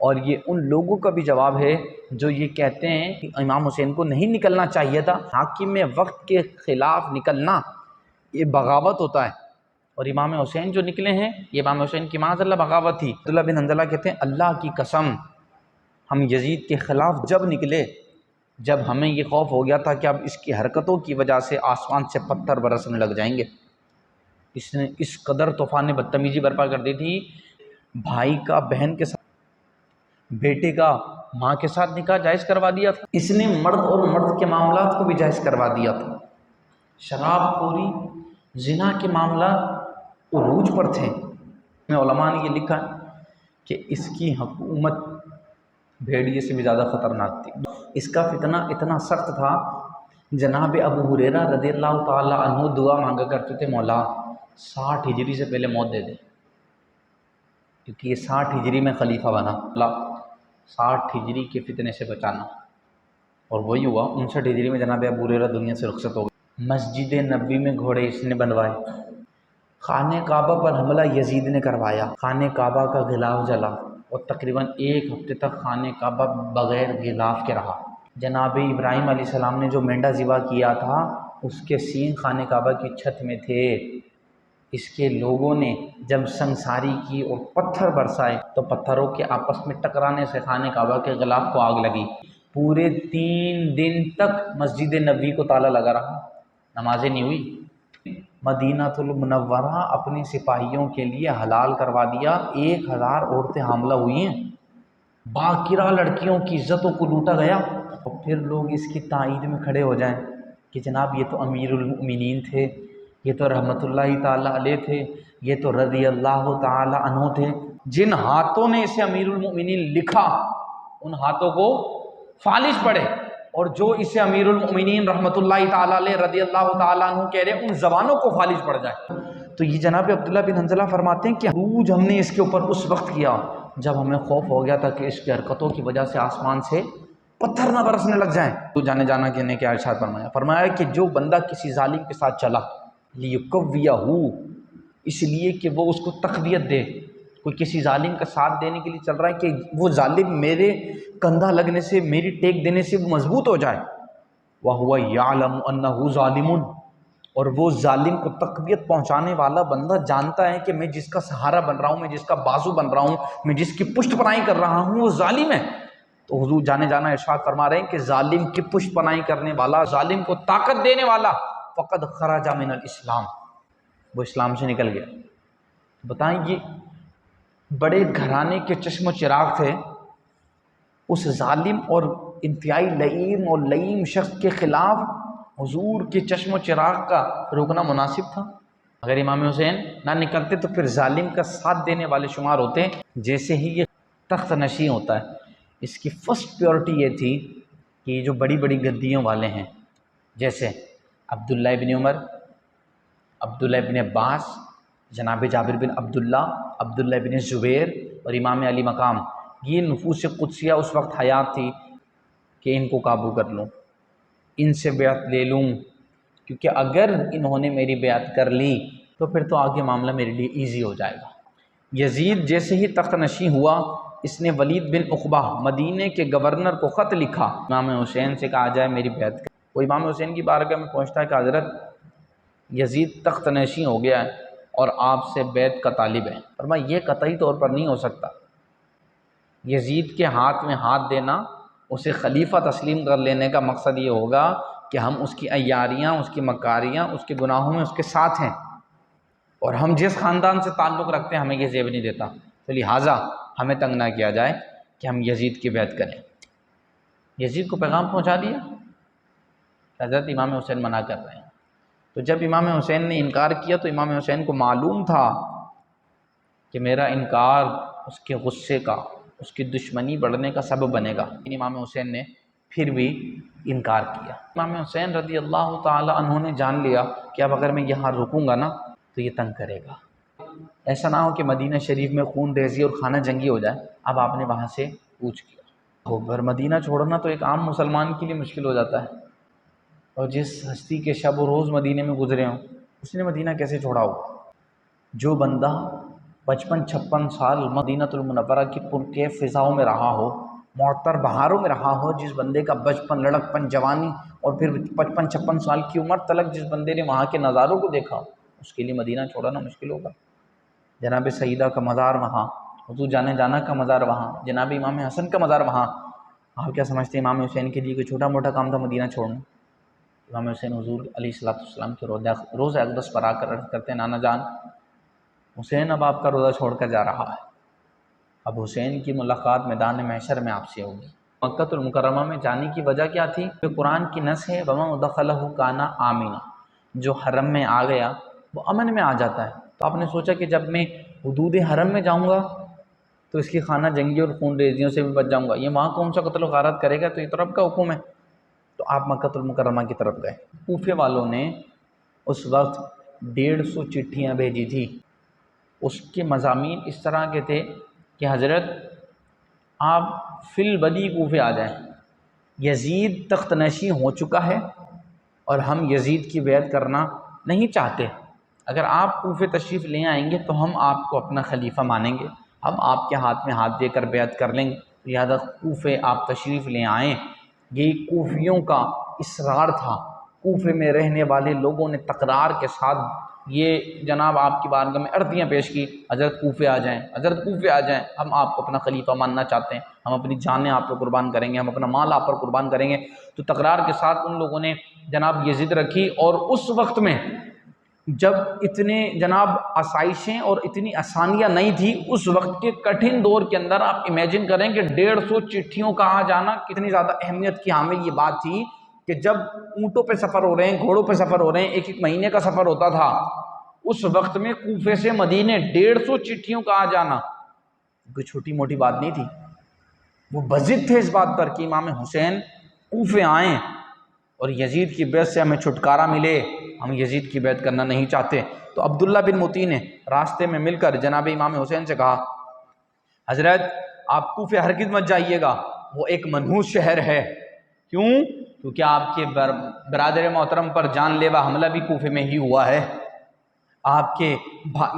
اور یہ ان لوگوں کا بھی جواب ہے جو یہ کہتے ہیں کہ امام حسین کو نہیں نکلنا چاہیے تھا۔ حاکم وقت کے خلاف نکلنا یہ بغاوت ہوتا ہے، اور امام حسین جو نکلے ہیں یہ امام حسین کی معاذ اللہ بغاوت تھی۔ عبداللہ بن حنظلہ کہتے ہیں اللہ کی قسم ہم یزید کے خلاف جب نکلے، جب ہمیں یہ خوف ہو گیا تھا کہ اب اس کی حرکتوں کی وجہ سے آسمان سے پتھر برسنے لگ جائیں گے۔ اس نے اس قدر طوفان بدتمیزی برپا کر دی تھی، بھائی کا بہن کے ساتھ، بیٹے کا ماں کے ساتھ نکاح جائز کروا دیا تھا، اس نے مرد اور مرد کے معاملات کو بھی جائز کروا دیا تھا، شراب خوری زنا کے معاملات عروج پر تھے۔ علماء نے یہ لکھا کہ اس کی حکومت بھیڑیے سے بھی زیادہ خطرناک تھی۔ اس کا فتنہ اتنا سخت تھا، جناب ابو ہریرہ رضی اللہ تعالی عنہ دعا مانگا کرتے تھے، مولا 60 ہجری سے پہلے موت دے دے، کیونکہ یہ 60 ہجری میں خلیفہ بنا، اللہ 60 ہجری کے فتنے سے بچانا، اور وہی ہوا۔ 59 ہجری میں جناب ابو ہریرہ دنیا سے رخصت ہو گئے۔ مسجد نبوی میں گھوڑے اس نے بنوائے، خانہ کعبہ پر حملہ یزید نے کروایا، خانہ کعبہ کا غلاف جلا، اور تقریباً 1 ہفتے تک خانہ کعبہ بغیر غلاف کے رہا۔ جناب ابراہیم علیہ السلام نے جو مینڈا ذبح کیا تھا اس کے سینگ خانہ کعبہ کی چھت میں تھے۔ اس کے لوگوں نے جب سنگساری کی اور پتھر برسائے تو پتھروں کے آپس میں ٹکرانے سے خانہ کعبہ کے غلاف کو آگ لگی۔ پورے 3 دن تک مسجد نبوی کو تالا لگا رہا، نمازیں نہیں ہوئی۔ مدینہ المنورہ اپنے سپاہیوں کے لیے حلال کروا دیا، 1000 عورتیں حاملہ ہوئی ہیں، باقرہ لڑکیوں کی عزتوں کو لوٹا گیا۔ اور پھر لوگ اس کی تائید میں کھڑے ہو جائیں کہ جناب یہ تو امیر المؤمنین تھے، یہ تو رحمت اللہ تعالی علیہ تھے، یہ تو رضی اللہ تعالی عنہ تھے۔ جن ہاتھوں نے اسے امیر المؤمنین لکھا ان ہاتھوں کو فالش پڑے، اور جو اسے امیر المؤمنین رحمت اللہ تعالی علیہ رضی اللہ تعالی عنہ کہہ رہے ہیں ان زبانوں کو فالش پڑ جائے۔ تو یہ جناب عبداللہ بن حنظلہ فرماتے ہیں کہ عروج ہم نے اس کے اوپر اس وقت کیا جب ہمیں خوف ہو گیا تھا کہ اس کی حرکتوں کی وجہ سے آسمان سے پتھر نہ برسنے لگ جائیں۔ تو جانے جانا کہ نے کیا ارشاد فرمایا کہ جو بندہ کسی ظالم کے ساتھ چلا لیکویہو، اس لیے کہ وہ اس کو تقویت دے، کوئی کسی ظالم کا ساتھ دینے کے لیے چل رہا ہے کہ وہ ظالم میرے کندھا لگنے سے، میری ٹیک دینے سے وہ مضبوط ہو جائے، وَهُوَ يَعْلَمُ أَنَّهُ ظَالِمٌ، اور وہ ظالم کو تقویت پہنچانے والا بندہ جانتا ہے کہ میں جس کا سہارا بن رہا ہوں، میں جس کا بازو بن رہا ہوں، میں جس کی پشت پناہی کر رہا ہوں وہ ظالم ہے۔ تو حضور جانے جانا ارشاد فرما رہے ہیں کہ ظالم کی پشت پناہی کرنے والا، ظالم کو طاقت دینے والا، فقد خرج من الاسلام، وہ اسلام سے نکل گیا۔ بتائیں یہ بڑے گھرانے کے چشم و چراغ تھے، اس ظالم اور انتہائی لئیم اور لئیم شخص کے خلاف حضور کے چشم و چراغ کا روکنا مناسب تھا؟ اگر امام حسین نہ نکلتے تو پھر ظالم کا ساتھ دینے والے شمار ہوتے۔ جیسے ہی یہ تخت نشین ہوتا ہے، اس کی فرسٹ پیورٹی یہ تھی کہ یہ جو بڑی بڑی گدیوں والے ہیں جیسے عبداللہ ابن عمر، عبداللہ ابن عباس، جناب جابر بن عبداللہ، عبداللہ ابن زبیر اور امام علی مقام، یہ نفوس قدسیہ اس وقت حیات تھی کہ ان کو قابو کر لوں، ان سے بیعت لے لوں، کیونکہ اگر انہوں نے میری بیعت کر لی تو پھر تو آگے معاملہ میرے لیے ایزی ہو جائے گا۔ یزید جیسے ہی تخت نشین ہوا، اس نے ولید بن عقبہ مدینے کے گورنر کو خط لکھا، امام حسین سے کہا جائے میری بیعت کر۔ وہ امام حسین کی بارگاہ میں پہنچتا ہے کہ حضرت یزید تخت نشین ہو گیا ہے اور آپ سے بیعت کا طالب ہے۔ فرمایا یہ قطعی طور پر نہیں ہو سکتا، یزید کے ہاتھ میں ہاتھ دینا، اسے خلیفہ تسلیم کر لینے کا مقصد یہ ہوگا کہ ہم اس کی عیاریاں، اس کی مکاریاں، اس کے گناہوں میں اس کے ساتھ ہیں، اور ہم جس خاندان سے تعلق رکھتے ہیں ہمیں یہ زیب نہیں دیتا، تو لہٰذا ہمیں تنگ نہ کیا جائے کہ ہم یزید کی بیعت کریں۔ یزید کو پیغام پہنچا دیا، حضرت امام حسین منع کر رہے ہیں۔ تو جب امام حسین نے انکار کیا تو امام حسین کو معلوم تھا کہ میرا انکار اس کے غصے کا، اس کی دشمنی بڑھنے کا سبب بنے گا۔ امام حسین نے پھر بھی انکار کیا۔ امام حسین رضی اللہ تعالی عنہ نے جان لیا کہ اب اگر میں یہاں رکوں گا نا تو یہ تنگ کرے گا، ایسا نہ ہو کہ مدینہ شریف میں خون ریزی اور خانہ جنگی ہو جائے۔ اب آپ نے وہاں سے کوچ کیا، اگر مدینہ چھوڑنا تو ایک عام مسلمان کے لیے مشکل ہو جاتا ہے، اور جس ہستی کے شب و روز مدینے میں گزرے ہوں اس نے مدینہ کیسے چھوڑا ہو؟ جو بندہ 55-56 سال مدینہ المنورہ کی پرکیف فضاؤں میں رہا ہو، معطر بہاروں میں رہا ہو، جس بندے کا بچپن، لڑکپن، جوانی اور پھر 55-56 سال کی عمر تلک جس بندے نے وہاں کے نظاروں کو دیکھا، اس کے لیے مدینہ چھوڑنا مشکل ہوگا۔ جناب سیدہ کا مزار وہاں، حضور جانے جانا کا مزار وہاں، جناب امام حسن کا مزار وہاں، آپ کیا سمجھتے ہیں امام حسین کے لیے کوئی چھوٹا موٹا کام تھا مدینہ چھوڑنا؟ امام حسین حضور علیہ السلام کے روزہ اقدس پر آ کر عرض کرتے ہیں، نانا جان حسین اب آپ کا روزہ چھوڑ کر جا رہا ہے، اب حسین کی ملاقات میدان محشر میں آپ سے ہوگی۔ مکہ المکرمہ میں جانے کی وجہ کیا تھی؟ کہ قرآن کی نص ہے وَمَن دَخَلَهُ كَانَ آمِنًا، جو حرم میں آ گیا وہ امن میں آ جاتا ہے۔ تو آپ نے سوچا کہ جب میں حدود حرم میں جاؤں گا تو اس کی خانہ جنگی اور خون ریزیوں سے بھی بچ جاؤں گا، یہ وہاں کون سا قتل و غارت کرے گا؟ تو یہ تو رب کا حکم ہے۔ تو آپ مکہ المکرمہ کی طرف گئے۔ کوفے والوں نے اس وقت 150 چٹھیاں بھیجی تھی، اس کے مضامین اس طرح کے تھے کہ حضرت آپ فی البدی کوفے آ جائیں، یزید تخت نشین ہو چکا ہے اور ہم یزید کی بیعت کرنا نہیں چاہتے، اگر آپ کوفے تشریف لے آئیں گے تو ہم آپ کو اپنا خلیفہ مانیں گے، ہم آپ کے ہاتھ میں ہاتھ دے کر بیعت کر لیں گے، لہذا کوفے آپ تشریف لے آئیں۔ یہ کوفیوں کا اصرار تھا، کوفے میں رہنے والے لوگوں نے تکرار کے ساتھ یہ جناب آپ کی بارگاہ میں عرضیاں پیش کی، حضرت کوفے آ جائیں، حضرت کوفے آ جائیں، ہم آپ کو اپنا خلیفہ ماننا چاہتے ہیں، ہم اپنی جانیں آپ پر قربان کریں گے، ہم اپنا مال آپ پر قربان کریں گے۔ تو تکرار کے ساتھ ان لوگوں نے جناب یہ ضد رکھی، اور اس وقت میں جب اتنے جناب آسائشیں اور اتنی آسانیاں نہیں تھی، اس وقت کے کٹھن دور کے اندر آپ امیجن کریں کہ 150 چٹھیوں کا آ جانا کتنی زیادہ اہمیت کی حامل یہ بات تھی کہ جب اونٹوں پہ سفر ہو رہے ہیں، گھوڑوں پہ سفر ہو رہے ہیں، 1 مہینے کا سفر ہوتا تھا، اس وقت میں کوفے سے مدینے 150 چٹھیوں کا آ جانا کوئی چھوٹی موٹی بات نہیں تھی۔ وہ بضد تھے اس بات پر کہ امام حسین کوفے آئیں اور یزید کی بیعت سے ہمیں چھٹکارا ملے، ہم یزید کی بیعت کرنا نہیں چاہتے۔ تو عبداللہ بن متی نے راستے میں مل کر جناب امام حسین سے کہا، حضرت آپ کوفے ہرگز مت جائیے گا، وہ ایک منحوس شہر ہے۔ کیوں؟ کیونکہ آپ کے برادر محترم پر جان لیوا حملہ بھی کوفے میں ہی ہوا ہے، آپ کے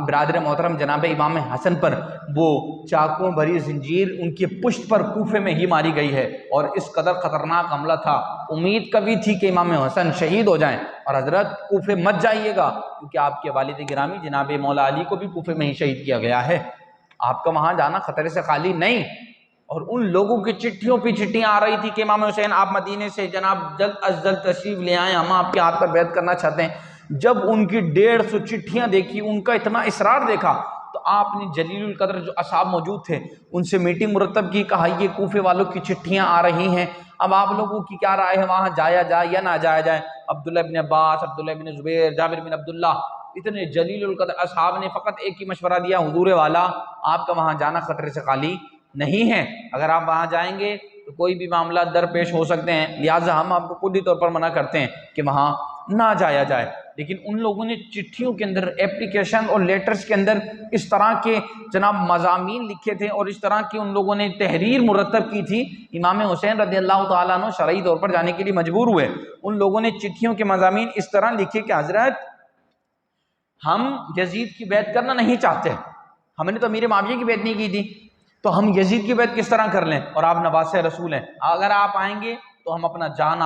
برادر محترم جناب امام حسن پر وہ چاقوں بھری زنجیر ان کی پشت پر کوفے میں ہی ماری گئی ہے، اور اس قدر خطرناک حملہ تھا، امید کبھی تھی کہ امام حسن شہید ہو جائیں، اور حضرت کوفے مت جائیے گا کیونکہ آپ کے والد گرامی جناب مولا علی کو بھی کوفے میں ہی شہید کیا گیا ہے، آپ کا وہاں جانا خطرے سے خالی نہیں۔ اور ان لوگوں کی چٹھیوں پہ چٹھیاں آ رہی تھی کہ امام حسین آپ مدینے سے جناب جلد از جلد تشریف لے آئیں، ہم آپ کے ہاتھ پر بیعت کرنا چاہتے ہیں۔ جب ان کی 150 چٹھیاں دیکھی، ان کا اتنا اصرار دیکھا، تو آپ نے جلیل القدر جو اصحاب موجود تھے ان سے میٹنگ مرتب کی، کہا یہ کوفے والوں کی چٹھیاں آ رہی ہیں، اب آپ لوگوں کی کیا رائے ہے، وہاں جایا جائے یا نہ جایا جائے؟ عبداللہ بن عباس، عبداللہ بن زبیر، جابر بن عبداللہ، اتنے جلیل القدر اصحاب نے فقط ایک ہی مشورہ دیا، حضور والا آپ کا وہاں جانا خطرے سے خالی نہیں ہے، اگر آپ وہاں جائیں گے تو کوئی بھی معاملہ درپیش ہو سکتے ہیں، لہٰذا ہم آپ کو کلی طور پر منع کرتے ہیں کہ وہاں نہ جایا جائے۔ لیکن ان لوگوں نے چٹھیوں کے اندر، ایپلیکیشن اور لیٹرز کے اندر اس طرح کے جناب مضامین لکھے تھے، اور اس طرح کی ان لوگوں نے تحریر مرتب کی تھی، امام حسین رضی اللہ تعالیٰ عنہ شرعی طور پر جانے کے لیے مجبور ہوئے۔ ان لوگوں نے چٹھیوں کے مضامین اس طرح لکھے کہ حضرت ہم یزید کی بیعت کرنا نہیں چاہتے، ہم نے تو امیر معاویہ کی بیعت نہیں کی تھی، تو ہم یزید کی بیعت کس طرح کر لیں، اور آپ نواسہ رسول ہیں، اگر آپ آئیں گے تو ہم اپنی جان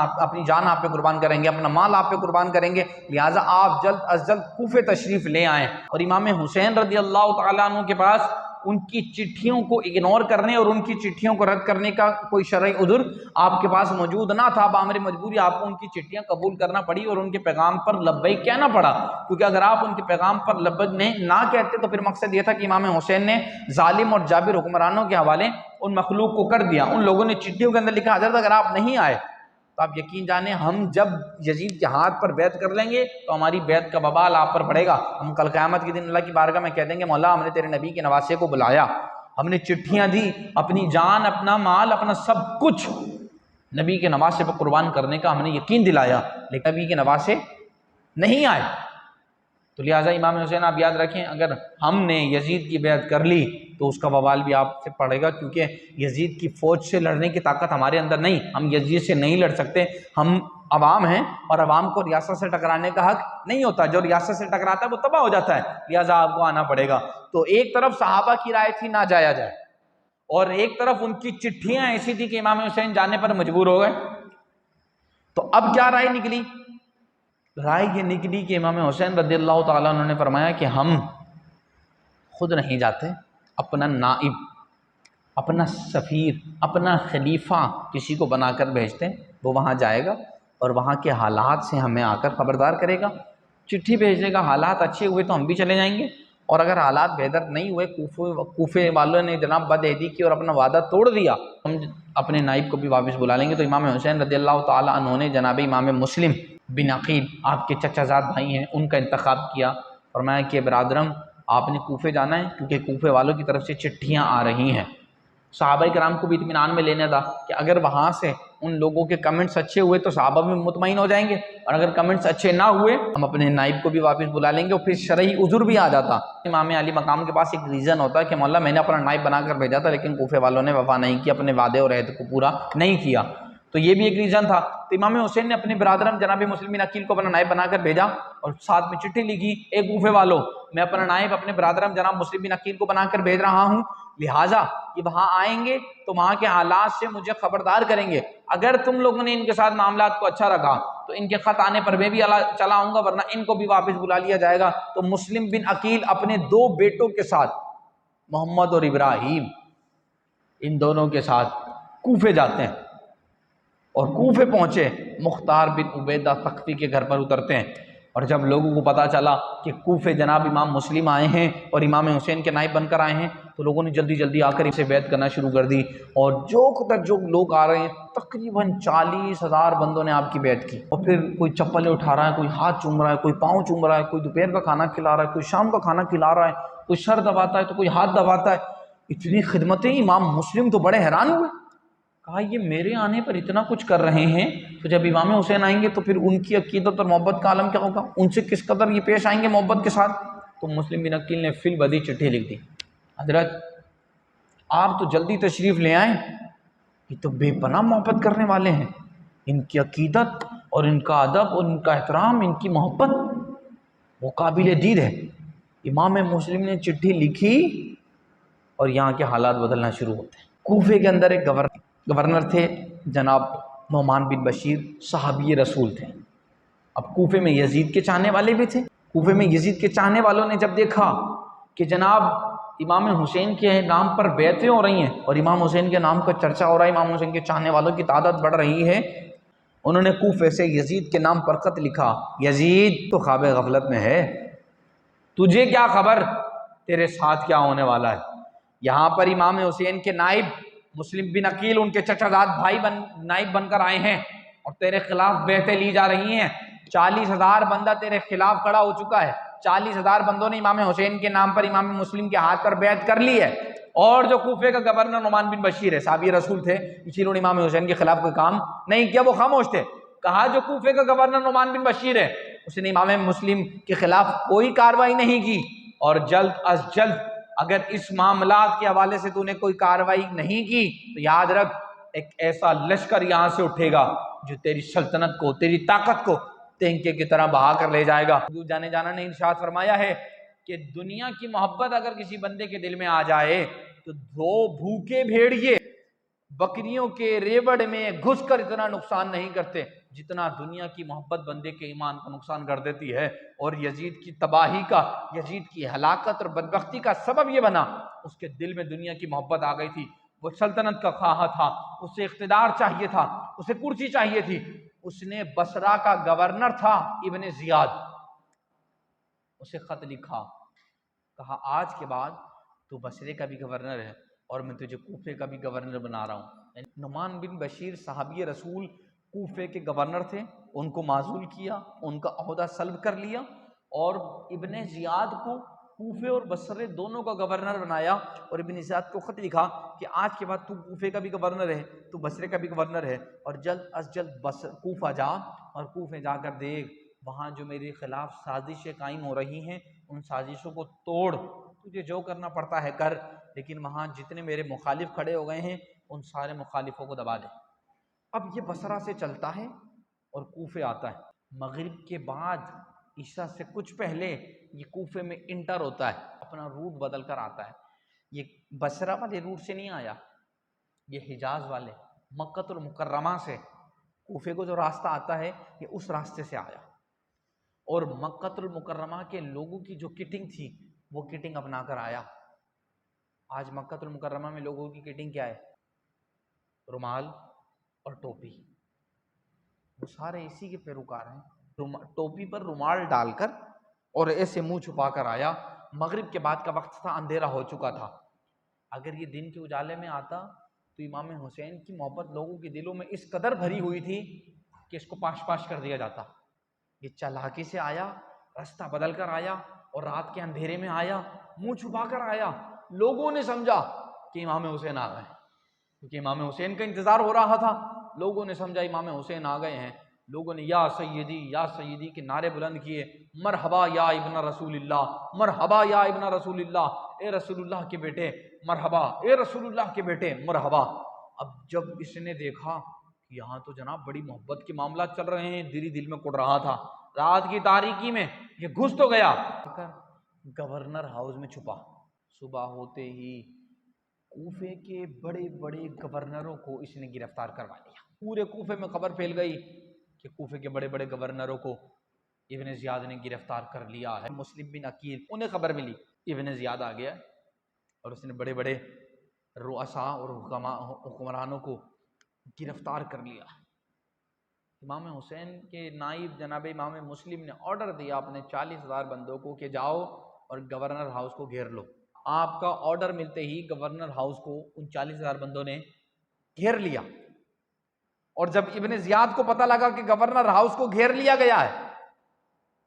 آپ پہ قربان کریں گے، اپنا مال آپ پہ قربان کریں گے، لہٰذا آپ جلد از جلد کوفے تشریف لے آئیں۔ اور امام حسین رضی اللہ تعالیٰ عنہ کے پاس ان کی چٹھیوں کو اگنور کرنے اور ان کی چٹھیوں کو رد کرنے کا کوئی شرعی عذر آپ کے پاس موجود نہ تھا، بامر مجبوری آپ کو ان کی چٹھیاں قبول کرنا پڑی اور ان کے پیغام پر لبیک کہنا پڑا، کیونکہ اگر آپ ان کے پیغام پر لبیک نہ کہتے تو پھر مقصد یہ تھا کہ امام حسین نے ظالم اور جابر حکمرانوں کے حوالے ان مخلوق کو کر دیا۔ ان لوگوں نے چٹھیوں کے اندر لکھا، حضرت اگر آپ نہیں آئے تو آپ یقین جانیں ہم جب یزید کے ہاتھ پر بیعت کر لیں گے تو ہماری بیعت کا وبال آپ پر پڑے گا، ہم کل قیامت کے دن اللہ کی بارگاہ میں کہہ دیں گے مولا ہم نے تیرے نبی کے نواسے کو بلایا، ہم نے چٹھیاں دی، اپنی جان، اپنا مال، اپنا سب کچھ نبی کے نواسے پر قربان کرنے کا ہم نے یقین دلایا، لیکن نبی کے نواسے نہیں آئے۔ تو لہٰذا امام حسین آپ یاد رکھیں، اگر ہم نے یزید کی بیعت کر لی تو اس کا وبال بھی آپ سے پڑے گا، کیونکہ یزید کی فوج سے لڑنے کی طاقت ہمارے اندر نہیں، ہم یزید سے نہیں لڑ سکتے، ہم عوام ہیں اور عوام کو ریاست سے ٹکرانے کا حق نہیں ہوتا، جو ریاست سے ٹکراتا ہے وہ تباہ ہو جاتا ہے، لہٰذا آپ کو آنا پڑے گا۔ تو ایک طرف صحابہ کی رائے تھی نہ جایا جائے، اور ایک طرف ان کی چٹھیاں ایسی تھی کہ امام حسین جانے پر مجبور ہو گئے۔ تو اب کیا رائے نکلی؟ رائے یہ نکلی کہ امام حسین رضی اللہ تعالیٰ عنہ نے فرمایا کہ ہم خود نہیں جاتے، اپنا نائب، اپنا سفیر، اپنا خلیفہ کسی کو بنا کر بھیجتے ہیں، وہ وہاں جائے گا اور وہاں کے حالات سے ہمیں آ کر خبردار کرے گا۔ چٹھی بھیجنے کا، حالات اچھے ہوئے تو ہم بھی چلے جائیں گے، اور اگر حالات بہتر نہیں ہوئے، کوفے والوں نے جناب بدعہدی کی اور اپنا وعدہ توڑ دیا، ہم اپنے نائب کو بھی واپس بلا لیں گے۔ تو امام حسین رضی اللہ تعالیٰ عنہ نے جناب امام مسلم بن عقیل، آپ کے چچا زاد بھائی ہیں، ان کا انتخاب کیا، فرمایا کہ برادرم آپ نے کوفے جانا ہے، کیونکہ کوفے والوں کی طرف سے چٹھیاں آ رہی ہیں۔ صحابہ کرام کو بھی اطمینان میں لینا تھا کہ اگر وہاں سے ان لوگوں کے کمنٹس اچھے ہوئے تو صحابہ بھی مطمئن ہو جائیں گے، اور اگر کمنٹس اچھے نہ ہوئے ہم اپنے نائب کو بھی واپس بلا لیں گے، اور پھر شرعی عذر بھی آ جاتا۔ امام علی مقام کے پاس ایک ریزن ہوتا ہے کہ مولا میں نے اپنا نائب بنا کر بھیجا تھا لیکن کوفے والوں نے وفا نہیں کی، اپنے وعدے اور عہد کو پورا نہیں کیا، تو یہ بھی ایک ریزن تھا۔ تو امام حسین نے اپنے برادرم جناب مسلم بن عقیل کو اپنا نائب بنا کر بھیجا، اور ساتھ میں چٹھی لکھی، اے کوفے والوں، میں اپنا نائب اپنے برادرم جناب مسلم بن عقیل کو بنا کر بھیج رہا ہوں، لہٰذا یہ وہاں آئیں گے تو وہاں کے حالات سے مجھے خبردار کریں گے، اگر تم لوگوں نے ان کے ساتھ معاملات کو اچھا رکھا تو ان کے خط آنے پر میں بھی چلا آؤں گا، ورنہ ان کو بھی واپس بلا لیا جائے گا۔ تو مسلم بن عقیل اپنے دو بیٹوں کے ساتھ، محمد اور ابراہیم، ان دونوں کے ساتھ کوفے جاتے ہیں، اور کوفے پہنچے، مختار بن عبیدہ ثقفی کے گھر پر اترتے ہیں، اور جب لوگوں کو پتا چلا کہ کوفے جناب امام مسلم آئے ہیں اور امام حسین کے نائب بن کر آئے ہیں، تو لوگوں نے جلدی جلدی آ کر اسے بیعت کرنا شروع کر دی، اور جو لوگ آ رہے ہیں تقریباً 40,000 بندوں نے آپ کی بیعت کی۔ اور پھر کوئی چپلیں اٹھا رہا ہے، کوئی ہاتھ چوم رہا ہے، کوئی پاؤں چوم رہا ہے، کوئی دوپہر کا کھانا کھلا رہا ہے، کوئی شام کا کھانا کھلا رہا ہے، کوئی سر دباتا ہے تو کوئی ہاتھ دباتا ہے۔ اتنی خدمتیں، امام مسلم تو بڑے حیران ہوئے، کہا یہ میرے آنے پر اتنا کچھ کر رہے ہیں، تو جب امام حسین آئیں گے تو پھر ان کی عقیدت اور محبت کا عالم کیا ہوگا، ان سے کس قدر یہ پیش آئیں گے محبت کے ساتھ۔ تو مسلم بن عقیل نے فی البدی چٹھی لکھ دی، حضرت آپ تو جلدی تشریف لے آئیں، یہ تو بے پناہ محبت کرنے والے ہیں، ان کی عقیدت اور ان کا ادب اور ان کا احترام، ان کی محبت وہ قابل دید ہے۔ امام مسلم نے چٹھی لکھی اور یہاں کے حالات بدلنا شروع ہوتے ہیں۔ کوفے کے اندر ایک گورنر تھے جناب نعمان بن بشیر، صحابی رسول تھے۔ اب کوفے میں یزید کے چاہنے والے بھی تھے، کوفے میں یزید کے چاہنے والوں نے جب دیکھا کہ جناب امام حسین کے نام پر بیعتیں ہو رہی ہیں اور امام حسین کے نام کا چرچا ہو رہا ہے، امام حسین کے چاہنے والوں کی تعداد بڑھ رہی ہے، انہوں نے کوفے سے یزید کے نام پر خط لکھا، یزید تو خواب غفلت میں ہے، تجھے کیا خبر تیرے ساتھ کیا ہونے والا ہے، یہاں پر امام حسین کے نائب مسلم بن عقیل ان کے چچا زاد بھائی نائب بن کر آئے ہیں اور تیرے خلاف بیعتیں لی جا رہی ہیں، 40,000 بندہ تیرے خلاف کھڑا ہو چکا ہے، 40,000 بندوں نے امام حسین کے نام پر امام مسلم کے ہاتھ پر بیعت کر لی ہے، اور جو کوفے کا گورنر نعمان بن بشیر ہے، صحابی رسول تھے، اسی لیے امام حسین کے خلاف کوئی کام نہیں کیا، وہ خاموش تھے۔ کہا جو کوفے کا گورنر نعمان بن بشیر ہے اس نے امام مسلم کے خلاف کوئی کارروائی نہیں کی، اور جلد از جلد اگر اس معاملات کے حوالے سے تو نے کوئی کارروائی نہیں کی تو یاد رکھ ایک ایسا لشکر یہاں سے اٹھے گا جو تیری سلطنت کو، تیری طاقت کو تینکے کی طرح بہا کر لے جائے گا۔ جانے جانا نے ارشاد فرمایا ہے کہ دنیا کی محبت اگر کسی بندے کے دل میں آ جائے تو دو بھوکے بھیڑیے بکریوں کے ریوڑ میں گھس کر اتنا نقصان نہیں کرتے جتنا دنیا کی محبت بندے کے ایمان کو نقصان کر دیتی ہے۔ اور یزید کی تباہی کا، یزید کی ہلاکت اور بدبختی کا سبب یہ بنا، اس کے دل میں دنیا کی محبت آ گئی تھی، وہ سلطنت کا خواہاں تھا، اسے اقتدار چاہیے تھا، اسے کرسی چاہیے تھی۔ اس نے بصرہ کا گورنر تھا ابن زیاد، اسے خط لکھا، کہا آج کے بعد تو بصرے کا بھی گورنر ہے اور میں تجھے کوفے کا بھی گورنر بنا رہا ہوں۔ نعمان بن بشیر صحابی رسول کوفے کے گورنر تھے، ان کو معزول کیا، ان کا عہدہ سلب کر لیا، اور ابن زیاد کو کوفے اور بصرے دونوں کا گورنر بنایا، اور ابن زیاد کو خط لکھا کہ آج کے بعد تو کوفے کا بھی گورنر ہے، تو بصرے کا بھی گورنر ہے، اور جلد از جلد کوفہ جا اور کوفے جا کر دیکھ وہاں جو میرے خلاف سازشیں قائم ہو رہی ہیں ان سازشوں کو توڑ، تجھے جو کرنا پڑتا ہے کر، لیکن وہاں جتنے میرے مخالف کھڑے ہو گئے ہیں ان سارے مخالفوں کو دبا دے۔ اب یہ بصرہ سے چلتا ہے اور کوفے آتا ہے۔ مغرب کے بعد عشاء سے کچھ پہلے یہ کوفے میں انٹر ہوتا ہے، اپنا روٹ بدل کر آتا ہے۔ یہ بصرہ والے روٹ سے نہیں آیا، یہ حجاز والے مکہ المکرمہ سے کوفے کو جو راستہ آتا ہے یہ اس راستے سے آیا، اور مکہ المکرمہ کے لوگوں کی جو کٹنگ تھی وہ کٹنگ اپنا کر آیا۔ آج مکہ المکرمہ میں لوگوں کی کٹنگ کیا ہے؟ رومال اور ٹوپی، وہ سارے اسی کے پیروکار ہیں۔ ٹوپی پر رومال ڈال کر اور ایسے منہ چھپا کر آیا۔ مغرب کے بعد کا وقت تھا، اندھیرا ہو چکا تھا۔ اگر یہ دن کے اجالے میں آتا تو امام حسین کی محبت لوگوں کے دلوں میں اس قدر بھری ہوئی تھی کہ اس کو پاش پاش کر دیا جاتا۔ یہ چالاکی سے آیا، راستہ بدل کر آیا، اور رات کے اندھیرے میں آیا، منہ چھپا کر آیا۔ لوگوں نے سمجھا کہ امام حسین آ گئے، کیونکہ امام حسین کا انتظار ہو رہا تھا۔ لوگوں نے سمجھا امام حسین آ گئے ہیں۔ لوگوں نے یا سیدی کے نعرے بلند کیے، مرحبا یا ابن رسول اللہ، مرحبا یا ابن رسول اللہ، اے رسول اللہ کے بیٹے مرحبا، اے رسول اللہ کے بیٹے مرحبا۔ اب جب اس نے دیکھا کہ یہاں تو جناب بڑی محبت کے معاملات چل رہے ہیں، دل میں کڑ رہا تھا، رات کی تاریکی میں یہ گھس تو گیا، گورنر ہاؤس میں چھپا۔ صبح ہوتے ہی کوفے کے بڑے بڑے گورنروں کو اس نے گرفتار کروا لیا۔ پورے کوفے میں خبر پھیل گئی کہ کوفے کے بڑے بڑے گورنروں کو ابن زیاد نے گرفتار کر لیا ہے۔ مسلم بن عقیل انہیں خبر ملی، ابن زیاد آ گیا اور اس نے بڑے بڑے رؤساء اور حکمرانوں کو گرفتار کر لیا۔ امام حسین کے نائب جناب امام مسلم نے آرڈر دیا اپنے 40,000 بندوں کو کہ جاؤ اور گورنر ہاؤس کو گھیر لو۔ آپ کا آرڈر ملتے ہی گورنر ہاؤس کو ان 40,000 بندوں نے گھیر لیا، اور جب ابن زیاد کو پتہ لگا کہ گورنر ہاؤس کو گھیر لیا گیا ہے،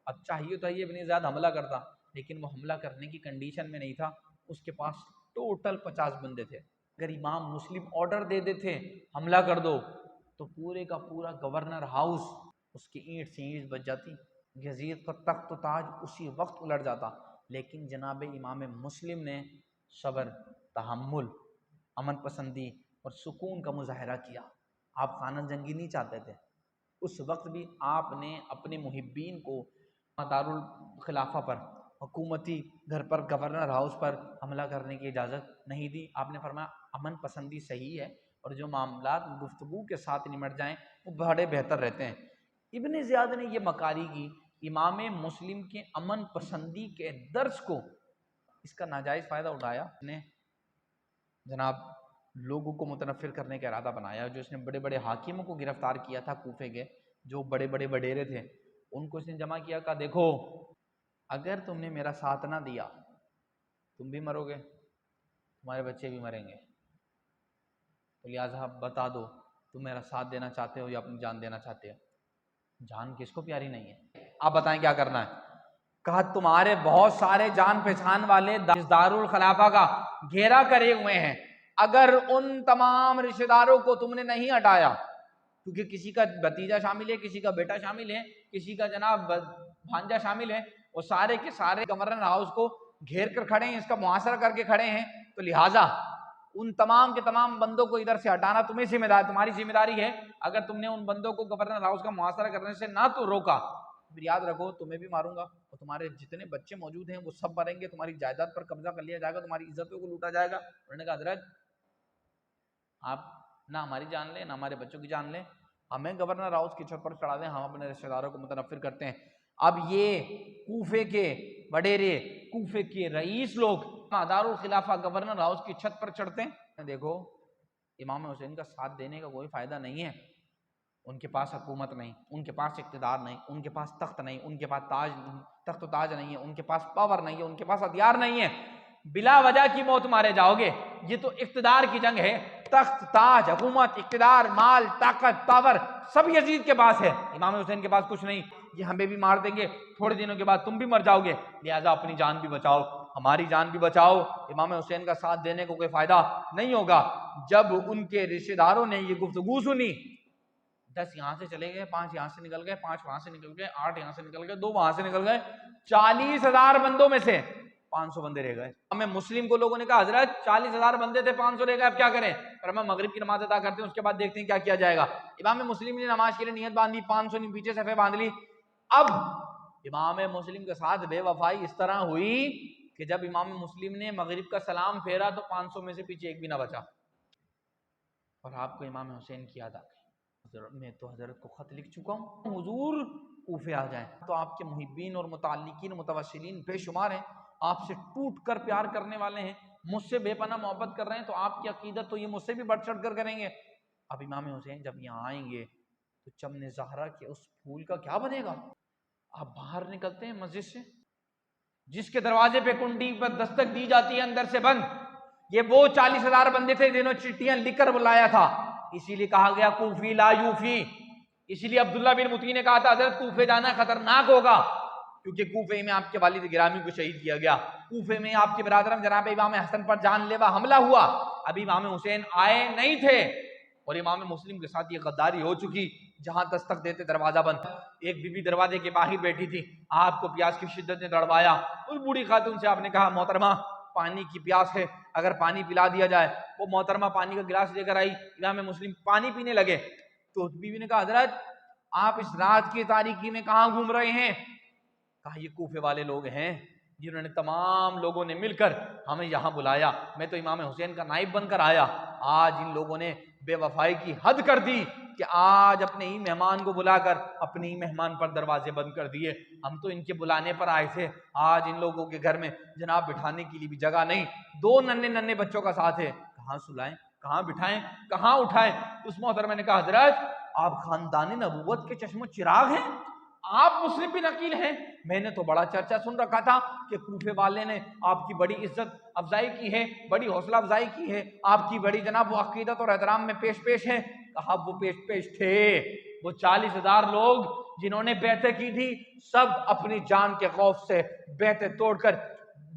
اب چاہیے تو یہ ابن زیاد حملہ کرتا، لیکن وہ حملہ کرنے کی کنڈیشن میں نہیں تھا۔ اس کے پاس ٹوٹل 50 بندے تھے۔ اگر امام مسلم آرڈر دے دیتے حملہ کر دو تو پورے کا پورا گورنر ہاؤس اس کی اینٹ سے اینٹ بچ جاتی، یزید کا تخت و تاج اسی وقت الٹ جاتا۔ لیکن جناب امام مسلم نے صبر، تحمل، امن پسندی اور سکون کا مظاہرہ کیا۔ آپ خانہ جنگی نہیں چاہتے تھے، اس وقت بھی آپ نے اپنے محبین کو دارالخلافہ پر، حکومتی گھر پر، گورنر ہاؤس پر حملہ کرنے کی اجازت نہیں دی۔ آپ نے فرمایا امن پسندی صحیح ہے، اور جو معاملات گفتگو کے ساتھ نمٹ جائیں وہ بڑے بہتر رہتے ہیں۔ ابن زیاد نے یہ مکاری کی، امام مسلم کے امن پسندی کے درس کو، اس کا ناجائز فائدہ اٹھایا۔ نے جناب لوگوں کو متنفر کرنے کا ارادہ بنایا۔ جو اس نے بڑے بڑے حاکموں کو گرفتار کیا تھا کوفے کے، جو بڑے بڑے وڈیرے تھے، ان کو اس نے جمع کیا، کہا دیکھو اگر تم نے میرا ساتھ نہ دیا تم بھی مرو گے، تمہارے بچے بھی مریں گے، تو لہٰذا بتا دو تم میرا ساتھ دینا چاہتے ہو یا اپنی جان دینا چاہتے ہو۔ جان کس کو پیاری نہیں ہے؟ آپ بتائیں کیا کرنا ہے؟ کہا تمہارے بہت سارے جان پہچان والے دارالخلافہ کا گھیرا کرے ہوئے ہیں، اگر ان تمام رشتہ داروں کو تم نے نہیں ہٹایا، کیونکہ کسی کا بھتیجا شامل ہے، کسی کا بیٹا شامل ہے، کسی کا جناب بھانجا شامل ہے، وہ سارے کے سارے گورنر ہاؤس کو گھیر کر کھڑے ہیں، اس کا محاصرہ کر کے کھڑے ہیں، تو لہٰذا ان تمام کے تمام بندوں کو ادھر سے ہٹانا تمہیں ذمہ دار، تمہاری ذمہ داری ہے۔ اگر تم نے ان بندوں کو گورنر ہاؤس کا محاصرہ کرنے سے نہ تو روکا، پھر یاد رکھو تمہیں بھی ماروں گا، اور تمہارے جتنے بچے موجود ہیں وہ سب مریں گے، تمہاری جائیداد پر قبضہ کر لیا جائے گا، تمہاری عزتوں کو لوٹا جائے گا۔ انہوں نے کہا حضرت آپ نہ ہماری جان لیں نہ ہمارے بچوں کی جان لیں، ہمیں گورنر ہاؤس کی چھت پر چڑھا دیں، ہم اپنے رشتہ داروں کو متنفر کرتے ہیں۔ اب یہ کوفے کے وڈیرے، کوفے کے رئیس لوگ دارالخلافہ گورنر ہاؤس کی چھت پر چڑھتے ہیں۔ دیکھو امام حسین کا ساتھ دینے کا کوئی فائدہ نہیں ہے، ان کے پاس حکومت نہیں، ان کے پاس اقتدار نہیں، ان کے پاس تخت نہیں، ان کے پاس تخت و تاج نہیں ہے، ان کے پاس پاور نہیں ہے، ان کے پاس ہتھیار نہیں ہے، بلا وجہ کی موت مارے جاؤ گے۔ یہ تو اقتدار کی جنگ ہے، تخت، تاج، حکومت، اقتدار، مال، طاقت، پاور سب یزید کے پاس ہے، امام حسین کے پاس کچھ نہیں۔ یہ ہمیں بھی مار دیں گے، تھوڑے دنوں کے بعد تم بھی مر جاؤ گے، لہٰذا اپنی جان بھی بچاؤ، ہماری جان بھی بچاؤ، امام حسین کا ساتھ دینے کو کوئی فائدہ نہیں ہوگا۔ جب ان کے رشتہ داروں نے یہ گفتگو سنی، 10 یہاں سے چلے گئے، 5 یہاں سے نکل گئے، 5 وہاں سے نکل گئے، 8 یہاں سے نکل گئے، 2 وہاں سے نکل گئے، 40,000 بندوں میں سے 500 بندے رہ گئے. ہمیں مسلم کو لوگوں نے کہا حضرت 40,000 بندے تھے 500 رہ گئے اب کیا کریں؟ پر ہم مغرب کی نماز ادا کرتے ہیں اس کے بعد دیکھتے ہیں کیا کیا جائے گا. امام مسلم نے نماز کے لیے نیت باندھی 500 نے پیچھے صفے باندھ لی. اب امام مسلم کے ساتھ بے وفائی اس طرح ہوئی کہ جب امام مسلم نے مغرب کا سلام پھیرا تو 500 میں سے پیچھے ایک بھی نہ بچا. اور آپ کو امام حسین کی یاد آ گئی. میں تو حضرت کو خط لکھ چکا ہوں حضور کوفے آ جائیں. تو آپ کے محبین اور متعلقین متوسلین بے شمار ہیں, آپ سے ٹوٹ کر پیار کرنے والے ہیں, مجھ سے بے پناہ محبت کر رہے ہیں, تو آپ کی عقیدت تو یہ مجھ سے بھی بڑھ چڑھ کر کریں گے. اب امام حسین جب یہاں آئیں گے تو چمن زہرا کے اس پھول کا کیا بنے گا؟ آپ باہر نکلتے ہیں مسجد سے, جس کے دروازے پہ کنڈی پر دستک دی جاتی ہے اندر سے بند, یہ وہ 40,000 بندے تھے جنہوں نے چٹیاں لکھ کر بلایا تھا. اسی لیے کہا گیا کوفی لا یوفی. اسی لیے عبداللہ بن مطیع نے کہا تھا حضرت کوفے جانا خطرناک ہوگا, کیونکہ کوفے میں آپ کے والد گرامی کو شہید کیا گیا, کوفے میں آپ کے برادرم جناب امام حسن پر جان لیوا حملہ ہوا. ابھی امام حسین آئے نہیں تھے اور امام مسلم کے ساتھ یہ غداری ہو چکی. جہاں دستک دیتے دروازہ بند. ایک بی بی دروازے کے باہر بیٹھی تھی, آپ کو پیاس کی شدت نے تڑوایا. اس بوڑھی خاتون سے آپ نے کہا محترمہ پانی کی پیاس ہے, اگر پانی پلا دیا جائے. وہ محترمہ پانی کا گلاس لے کر آئی, امام مسلم پانی پینے لگے. تو اس بیوی نے کہا حضرت آپ اس رات کی تاریکی میں کہاں گھوم رہے ہیں؟ کہا یہ کوفے والے لوگ ہیں جنہوں نے تمام لوگوں نے مل کر ہمیں یہاں بلایا, میں تو امام حسین کا نائب بن کر آیا. آج ان لوگوں نے بے وفائی کی حد کر دی کہ آج اپنے ہی مہمان کو بلا کر اپنے ہی مہمان پر دروازے بند کر دیے. ہم تو ان کے بلانے پر آئے تھے, آج ان لوگوں کے گھر میں جناب بٹھانے کے لیے بھی جگہ نہیں. 2 ننھے بچوں کا ساتھ ہے, کہاں سلائیں, کہاں بٹھائیں, کہاں اٹھائیں؟ اس محترمہ نے کہا حضرت آپ خاندان نبوت کے چشم و چراغ ہیں, آپ مسلم بن عقیل ہیں. میں نے تو بڑا چرچا سن رکھا تھا کہ کوفے والے نے آپ کی بڑی عزت افزائی کی ہے, بڑی حوصلہ افزائی کی ہے, آپ کی بڑی جناب وہ عقیدت اور احترام میں پیش ہیں. کہا وہ پیش تھے, وہ 40,000 لوگ جنہوں نے بیعتیں کی تھی سب اپنی جان کے خوف سے بیعتیں توڑ کر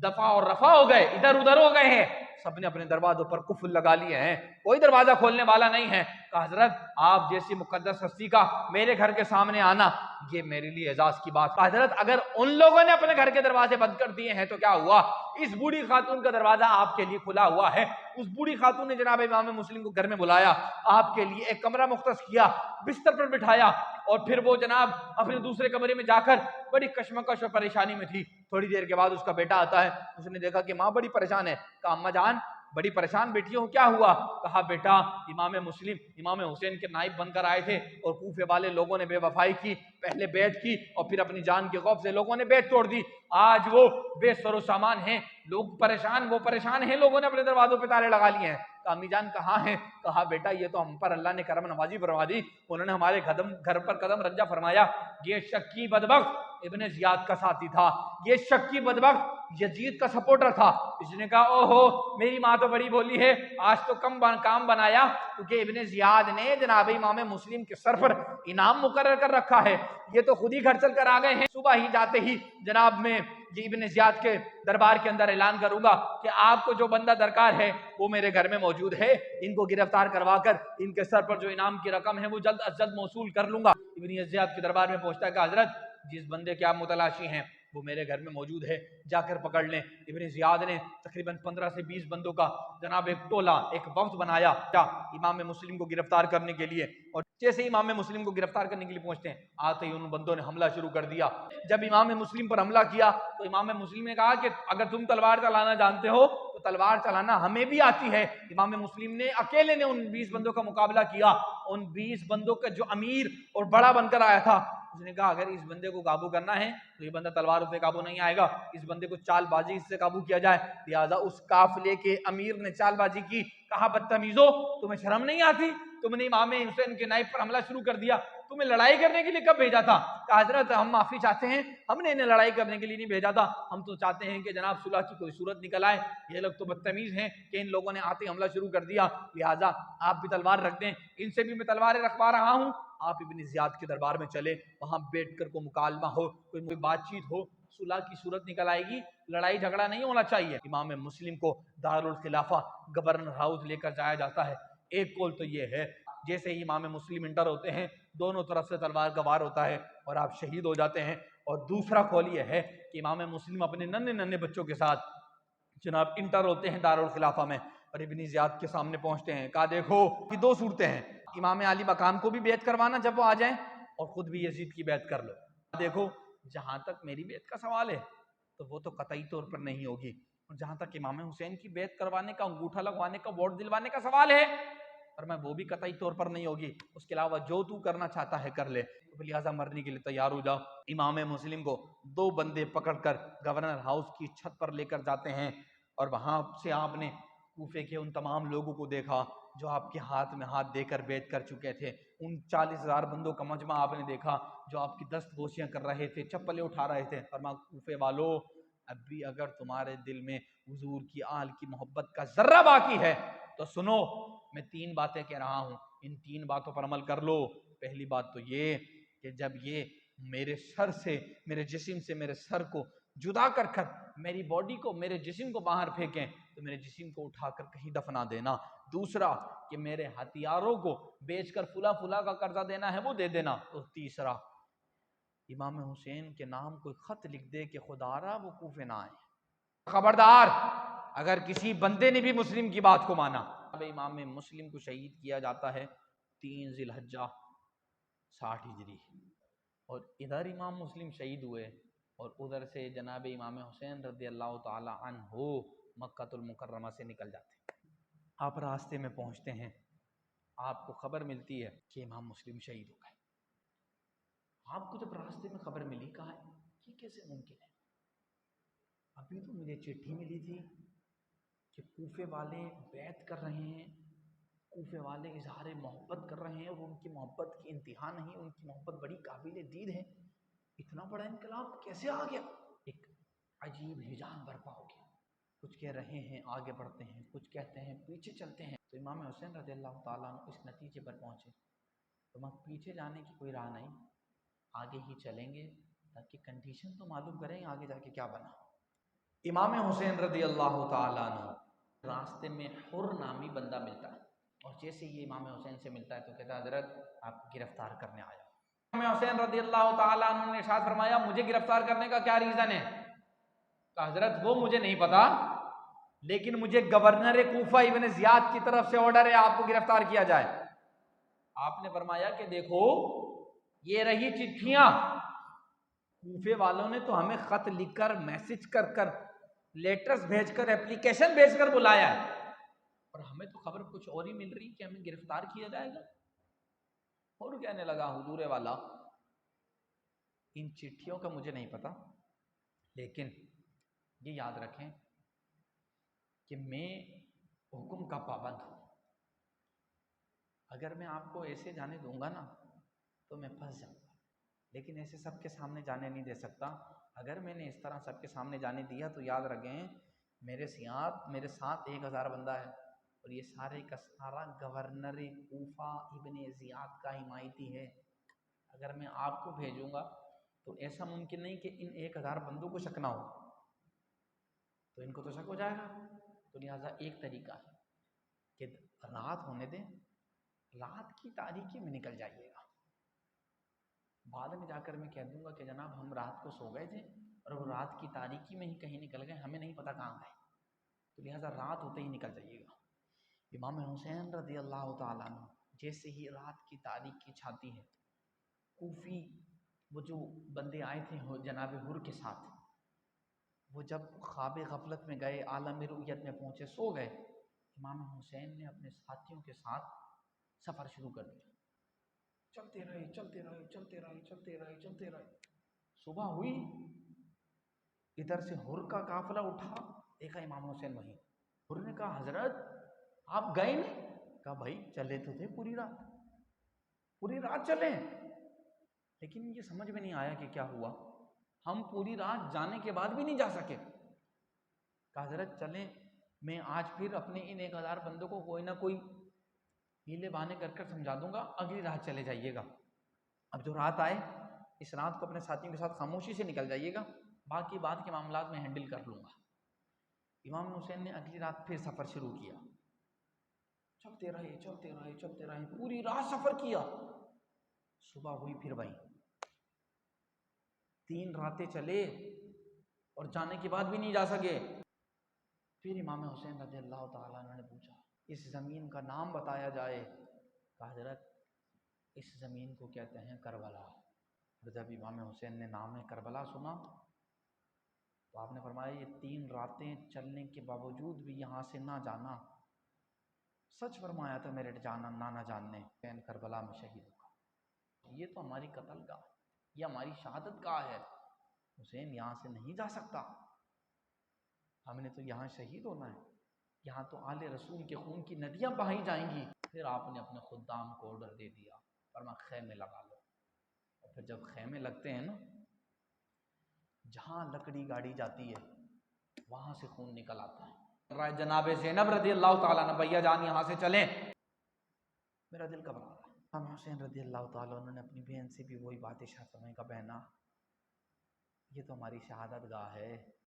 دفع اور رفع ہو گئے, ادھر ادھر ہو گئے ہیں. سب نے اپنے دروازوں پر قفل لگا لیے ہیں, کوئی دروازہ کھولنے والا نہیں ہے. کہا حضرت آپ جیسی مقدس ہستی کا میرے گھر کے سامنے آنا یہ میرے لیے اعزاز کی بات. کہا حضرت اگر ان لوگوں نے اپنے گھر کے دروازے بند کر دیے ہیں تو کیا ہوا, اس بوڑھی خاتون کا دروازہ آپ کے لیے کھلا ہوا ہے. اس بوڑھی خاتون نے جناب امام مسلم کو گھر میں بلایا, آپ کے لیے ایک کمرہ مختص کیا, بستر پر بٹھایا, اور پھر وہ جناب اپنے دوسرے کمرے میں جا کر بڑی کشمکش اور پریشانی میں تھی. تھوڑی دیر کے بعد اس کا بیٹا آتا ہے, اس نے دیکھا کہ ماں بڑی پریشان ہے. کہا اماں جان بڑی پریشان بیٹھی ہو, کیا ہوا؟ کہا بیٹا امام مسلم امام حسین کے نائب بن کر آئے تھے اور کوفے والے لوگوں نے بے وفائی کی, پہلے بیعت کی اور پھر اپنی جان کے خوف سے لوگوں نے بیعت توڑ دی. آج وہ بے سر و سامان ہیں, لوگ پریشان, وہ پریشان ہیں, لوگوں نے اپنے دروازوں پہ تالے لگا لیے ہیں. کہا امی جان کہاں ہیں؟ کہا بیٹا یہ تو ہم پر اللہ نے کرم نوازی فرما دی, انہوں نے ہمارے گھر پر قدم رنجہ فرمایا. یہ شکی بدبخت ابن زیاد کا ساتھی تھا, یہ شکی بدبخت یزید کا سپورٹر تھا. اس نے کہا اوہو میری ماں تو بڑی بولی ہے, آج تو کام بنایا, کیونکہ ابن زیاد نے جناب امام مسلم کے سر پر انعام مقرر کر رکھا ہے. یہ تو خود ہی گھر چل کر آ گئے ہیں. صبح ہی جاتے ہی جناب میں یہ ابن زیاد کے دربار کے اندر اعلان کروں گا کہ آپ کو جو بندہ درکار ہے وہ میرے گھر میں موجود ہے, ان کو گرفتار کروا کر ان کے سر پر جو انعام کی رقم ہے وہ جلد از جلد موصول کر لوں گا. ابن زیاد کے دربار میں پہنچتا ہے کہ حضرت جس بندے کے آپ متلاشی ہیں وہ میرے گھر میں موجود ہے, جا کر پکڑ لیں. ابن زیاد نے تقریباً 15 سے 20 بندوں کا جناب ایک ٹولہ, ایک وفد بنایا امام مسلم کو گرفتار کرنے کے لیے. اور جیسے ہی امام مسلم کو گرفتار کرنے کے لیے پہنچتے ہیں, آتے ہی ان بندوں نے حملہ شروع کر دیا. جب امام مسلم پر حملہ کیا تو امام مسلم نے کہا کہ اگر تم تلوار چلانا جانتے ہو تو تلوار چلانا ہمیں بھی آتی ہے. امام مسلم نے اکیلے نے ان 20 بندوں کا مقابلہ کیا. ان 20 بندوں کا جو امیر اور بڑا بن کر آیا تھا, اس نے کہا اگر اس بندے کو قابو کرنا ہے تو یہ بندہ تلواروں سے قابو نہیں آئے گا, اس بندے کو چال بازی سے قابو کیا جائے. لہٰذا اس قافلے کے امیر نے چال بازی کی. کہا بدتمیزو تمہیں شرم نہیں آتی, تم نے امام حسین کے نائب پر حملہ شروع کر دیا, تمہیں لڑائی کرنے کے لیے کب بھیجا تھا؟ کہا حضرت ہم معافی چاہتے ہیں, ہم نے انہیں لڑائی کرنے کے لیے نہیں بھیجا تھا, ہم تو چاہتے ہیں کہ جناب صلح کی کوئی صورت نکل آئے. یہ لوگ تو بدتمیز ہیں کہ ان لوگوں نے آتے حملہ شروع کر دیا, لہٰذا آپ بھی تلوار رکھ دیں, ان سے بھی میں تلواریں رکھوا رہا ہوں. آپ ابن زیاد کے دربار میں چلے, وہاں بیٹھ کر کوئی مکالمہ ہو, کوئی بات چیت ہو, صلح کی صورت نکل آئے گی. لڑائی جھگڑا نہیں ہونا چاہیے. امام مسلم کو دارالخلافہ گورنر ہاؤس لے کر جایا جاتا ہے. ایک قول تو یہ ہے جیسے ہی امام مسلم انٹر ہوتے ہیں دونوں طرف سے تلوار کا وار ہوتا ہے اور آپ شہید ہو جاتے ہیں. اور دوسرا قول یہ ہے کہ امام مسلم اپنے ننھے ننھے بچوں کے ساتھ جناب انٹر ہوتے ہیں دارالخلافہ میں اور ابن زیاد کے سامنے پہنچتے ہیں، کہا دیکھو کہ دو صورتیں ہیں، امام علی مقام کو بھی بیعت کروانا جب وہ آ جائیں اور خود بھی یزید کی بیعت کر لو۔ دیکھو جہاں تک میری بیعت کا سوال ہے تو وہ تو قطعی طور پر نہیں ہوگی، اور جہاں تک امام حسین کی بیعت کروانے کا، انگوٹھا لگوانے کا، ووٹ دلوانے کا سوال ہے، اور میں وہ بھی قطعی طور پر نہیں ہوگی، اس کے علاوہ جو تو کرنا چاہتا ہے کر لے، تو لہٰذا مرنے کے لیے تیار ہو جاؤ۔ امام مسلم کو دو بندے پکڑ کر گورنر ہاؤس کی چھت پر لے کر جاتے ہیں، اور وہاں سے آپ نے کوفے کے ان تمام لوگوں کو دیکھا جو آپ کے ہاتھ میں ہاتھ دے کر بیعت کر چکے تھے، ان 40,000 بندوں کا مجمع آپ نے دیکھا جو آپ کی دست بوسیاں کر رہے تھے، چپلیں اٹھا رہے تھے۔ فرمایا کوفے والو، اب بھی اگر تمہارے دل میں حضور کی آل کی محبت کا ذرہ باقی ہے تو سنو، میں 3 باتیں کہہ رہا ہوں، ان 3 باتوں پر عمل کر لو۔ پہلی بات تو یہ کہ جب یہ میرے سر سے، میرے جسم سے میرے سر کو جدا کر کر میری باڈی کو، میرے جسم کو باہر پھینکیں تو میرے جسم کو اٹھا کر کہیں دفنا دینا۔ دوسرا کہ میرے ہتھیاروں کو بیچ کر فلا کا قرضہ دینا ہے وہ دے دینا۔ اور تیسرا امام حسین کے نام کوئی خط لکھ دے کہ خدا را وہ کوفے نہ آئے۔ خبردار اگر کسی بندے نے بھی مسلم کی بات کو مانا۔ اب امام مسلم کو شہید کیا جاتا ہے 3 ذی الحجہ 60 ہجری، اور ادھر امام مسلم شہید ہوئے اور ادھر سے جناب امام حسین رضی اللہ تعالی عنہ مکہ المکرمہ سے نکل جاتے ہیں۔ آپ راستے میں پہنچتے ہیں، آپ کو خبر ملتی ہے کہ امام مسلم شہید ہو گئے۔ آپ کو جب راستے میں خبر ملی، کہا یہ کیسے ممکن ہے؟ ابھی تو مجھے چٹھی ملی تھی کہ کوفے والے بیعت کر رہے ہیں، کوفے والے اظہار محبت کر رہے ہیں، اور ان کی محبت کی انتہا نہیں، ان کی محبت بڑی قابل دید ہے۔ اتنا بڑا انقلاب کیسے آ گیا؟ ایک عجیب ہجان برپا ہو گیا۔ کچھ کہہ رہے ہیں آگے بڑھتے ہیں، کچھ کہتے ہیں پیچھے چلتے ہیں۔ تو امام حسین رضی اللہ تعالیٰ عنہ اس نتیجے پر پہنچے تو پیچھے جانے کی کوئی راہ نہیں، آگے ہی چلیں گے تاکہ کنڈیشن تو معلوم کریں آگے جا کے کیا بنا۔ امام حسین رضی اللہ تعالیٰ عنہ راستے میں حر نامی بندہ ملتا ہے، اور جیسے یہ امام حسین سے ملتا ہے تو کہتا ہے حضرت آپ گرفتار کرنے آیا۔ امام حسین رضی اللہ تعالیٰ عنہ نے ارشاد فرمایا مجھے گرفتار کرنے کا کیا ریزن ہے؟ کہ حضرت وہ مجھے نہیں پتا، لیکن مجھے گورنر کوفہ ابن زیاد کی طرف سے آرڈر ہے آپ کو گرفتار کیا جائے۔ آپ نے فرمایا کہ دیکھو یہ رہی چٹھیاں، کوفے والوں نے تو ہمیں خط لکھ کر، میسج کر کر، لیٹرز بھیج کر، اپلیکیشن بھیج کر بلایا ہے، اور ہمیں تو خبر کچھ اور ہی مل رہی کہ ہمیں گرفتار کیا جائے گا۔ اور کہنے لگا حضور والا ان چٹھیوں کا مجھے نہیں پتا، لیکن یہ یاد رکھیں کہ میں حکم کا پابند ہوں، اگر میں آپ کو ایسے جانے دوں گا نا تو میں پھنس جاؤں گا، لیکن ایسے سب کے سامنے جانے نہیں دے سکتا۔ اگر میں نے اس طرح سب کے سامنے جانے دیا تو یاد رکھیں میرے ساتھ 1000 بندہ ہے، اور یہ سارے کا سارا گورنر کوفہ ابن زیاد کا حمایتی ہے۔ اگر میں آپ کو بھیجوں گا تو ایسا ممکن نہیں کہ ان 1000 بندوں کو شک نہ ہو، تو ان کو تو شک ہو جائے گا۔ تو لہٰذا ایک طریقہ ہے کہ رات ہونے دیں، رات کی تاریکی میں نکل جائیے گا، بعد میں جا کر میں کہہ دوں گا کہ جناب ہم رات کو سو گئے تھے اور وہ رات کی تاریکی میں ہی کہیں نکل گئے، ہمیں نہیں پتا کہاں گئے، تو لہٰذا رات ہوتے ہی نکل جائیے گا۔ امام حسین رضی اللہ تعالیٰ عنہ جیسے ہی رات کی تاریکی چھاتی ہے، کوفی وہ جو بندے آئے تھے جناب حر کے ساتھ، وہ جب خواب غفلت میں گئے، عالم رؤیت میں پہنچے، سو گئے، امام حسین نے اپنے ساتھیوں کے ساتھ سفر شروع کر دیا۔ چلتے رہے چلتے رہے چلتے رہے چلتے رہے چلتے رہے، صبح ہوئی، ادھر سے حر کا قافلہ اٹھا، دیکھا امام حسین وہیں۔ حر نے کہا حضرت آپ گئے نہیں؟ کہا بھائی چلے تو تھے پوری رات چلے، لیکن یہ سمجھ میں نہیں آیا کہ کیا ہوا، ہم پوری رات جانے کے بعد بھی نہیں جا سکے۔ کہا حضرت چلیں، میں آج پھر اپنے ان 1000 بندوں کو کوئی نہ کوئی ہیلے بہانے کر کر سمجھا دوں گا، اگلی رات چلے جائیے گا۔ اب جو رات آئے اس رات کو اپنے ساتھیوں کے ساتھ خاموشی سے نکل جائیے گا، باقی بعد کے معاملات میں ہینڈل کر لوں گا۔ امام حسین نے اگلی رات پھر سفر شروع کیا، چلتے رہے چلتے رہے چلتے رہے، پوری رات سفر کیا، صبح ہوئی پھر وہیں۔ 3 راتیں چلے اور جانے کے بعد بھی نہیں جا سکے۔ پھر امام حسین رضی اللہ تعالیٰ عنہ نے پوچھا اس زمین کا نام بتایا جائے۔ کہا حضرت اس زمین کو کہتے ہیں کربلا۔ اور جب امام حسین نے نام کربلا سنا تو آپ نے فرمایا یہ 3 راتیں چلنے کے باوجود بھی یہاں سے نہ جانا، سچ فرمایا تھا میرے نانا جان نے، حسین کربلا میں شہید ہوگا۔ یہ تو ہماری قتل گاہ، یہ ہماری شہادت گاہ ہے، حسین یہاں سے نہیں جا سکتا، ہم نے تو یہاں شہید ہونا ہے، یہاں تو آل رسول کے خون کی ندیاں بہائی جائیں گی۔ پھر آپ نے اپنے خدام کو آرڈر دے دیا، فرمایا خیمے لگا لو۔ اور پھر جب خیمے لگتے ہیں نا، جہاں لکڑی گاڑی جاتی ہے وہاں سے خون نکل آتا ہے۔ رائے جناب زینب رضی اللہ تعالیٰ عنہ، بھیا جان یہاں سے چلیں، میرا دل گھبرا رہا۔ امام حسین رضی اللہ تعالیٰ عنہ نے اپنی بہن سے بھی وہی بات ارشاد فرمائی، کا بہنا یہ تو ہماری شہادت گاہ ہے،